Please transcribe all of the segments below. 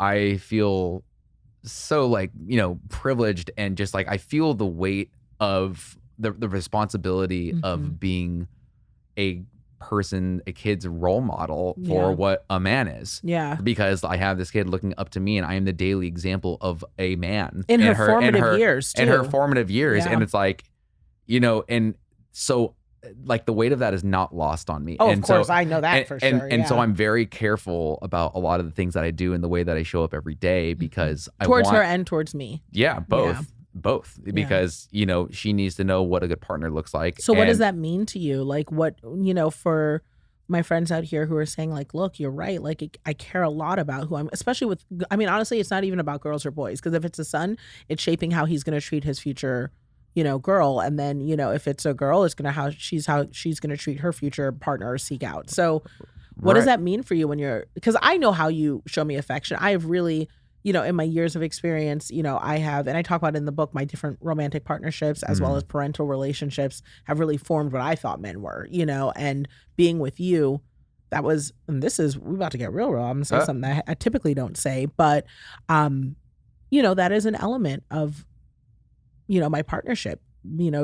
I feel so like, privileged, and just like I feel the weight of the responsibility of being a kid's role model for what a man is. Yeah. Because I have this kid looking up to me, and I am the daily example of a man in her formative years too. In her formative years. Yeah. And it's like, and so like the weight of that is not lost on me. Oh, and of course, so, I know that for sure. And so I'm very careful about a lot of the things that I do and the way that I show up every day, because towards her and towards me. Yeah, both, because she needs to know what a good partner looks like. So what does that mean to you? Like, what, for my friends out here who are saying like, look, you're right, like I care a lot about who I'm, especially with, I mean, honestly, it's not even about girls or boys, because if it's a son, it's shaping how he's going to treat his future girl, and then if it's a girl, it's gonna how she's gonna treat her future partner or seek out. So what does that mean for you when you're, because I know how you show me affection. I have really, in my years of experience, I have, and I talk about it in the book, my different romantic partnerships as well as parental relationships have really formed what I thought men were, and being with you, that was, and we're about to get real. I'm gonna say something that I typically don't say, but that is an element of my partnership,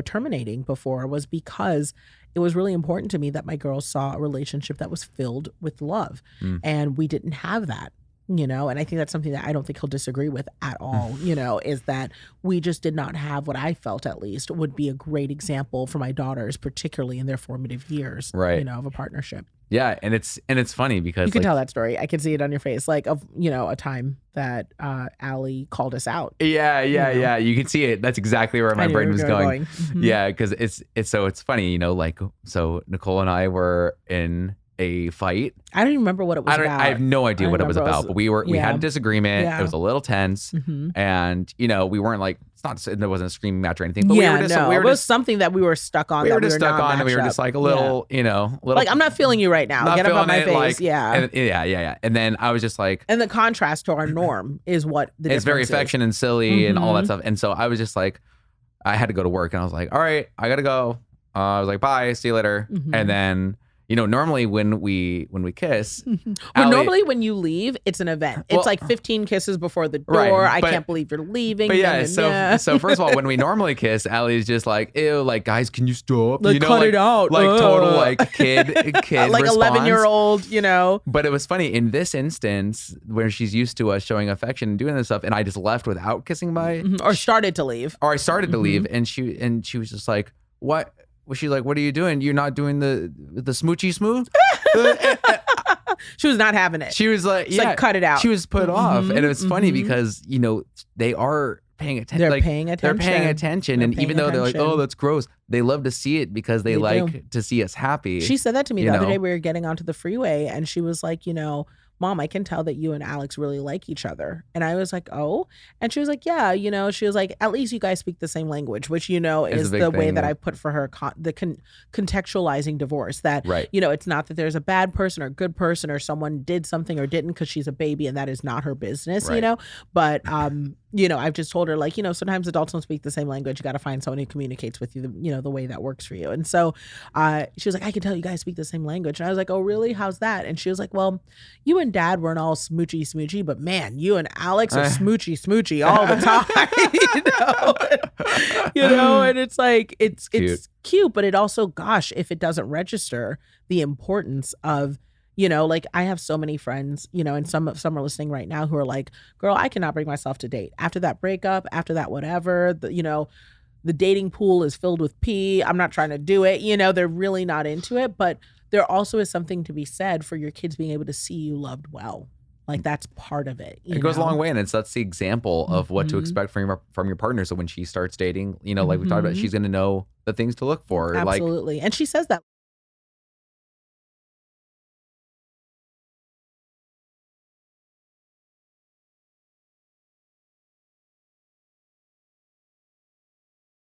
terminating before, was because it was really important to me that my girls saw a relationship that was filled with love. And we didn't have that, and I think that's something that I don't think he'll disagree with at all, is that we just did not have what I felt at least would be a great example for my daughters, particularly in their formative years, of a partnership. Yeah. And it's funny because you can tell that story. I can see it on your face, like of, a time that Allie called us out. Yeah. You can see it. That's exactly where my brain was going. Mm-hmm. Yeah. Cause it's funny, so Nicole and I were in a fight. I don't even remember what it was about. I have no idea what it was about, but we had a disagreement. Yeah. It was a little tense, and we weren't like, there wasn't a screaming match or anything, but it was something that we were stuck on. We were just stuck on, and we were just like a little, like, I'm not feeling you right now. Get up on my face. Like, yeah. And, and then I was just like, and the contrast to our norm is what the it's very affectionate and silly and all that stuff. And so I was just like, I had to go to work, and I was like, all right, I gotta go. I was like, bye, see you later. And then, normally when we kiss, normally when you leave, it's an event. It's like 15 kisses before the door. I can't believe you're leaving. But yeah, so first of all, when we normally kiss, Allie's just like, ew, like, guys, can you stop? Like, cut it out. Like total like kid like 11-year-old, But it was funny in this instance where she's used to us showing affection and doing this stuff, and I just left without kissing or started to leave. Or I started to leave, and she was just like, what? Was she like, what are you doing? You're not doing the smoochy smooth? She was not having it. She was like, like, cut it out. She was put off. And it was funny because, they are paying attention. They're paying attention. They're paying attention. And even though they're like, oh, that's gross, they love to see it because they like to see us happy. She said that to me the other day. We were getting onto the freeway, and she was like, Mom, I can tell that you and Alex really like each other. And I was like, oh. And she was like, yeah, she was like, at least you guys speak the same language, which, is the way that I put for her, contextualizing divorce. That, it's not that there's a bad person or good person or someone did something or didn't because she's a baby, and that is not her business, But, I've just told her, like, sometimes adults don't speak the same language. You got to find someone who communicates with you, the way that works for you. And so she was like, I can tell you guys speak the same language. And I was like, oh, really? How's that? And she was like, well, you and Dad weren't all smoochy, but man, you and Alex are smoochy all the time. And it's like, it's cute, but it also, gosh, if it doesn't register the importance of, like, I have so many friends, and some are listening right now who are like, girl, I cannot bring myself to date after that breakup, after that whatever, the dating pool is filled with pee. I'm not trying to do it. They're really not into it. But there also is something to be said for your kids being able to see you loved well. Like, that's part of it. It goes a long way, and that's the example of what to expect from your partner. So when she starts dating, like we talked about, she's going to know the things to look for. Absolutely. And she says that.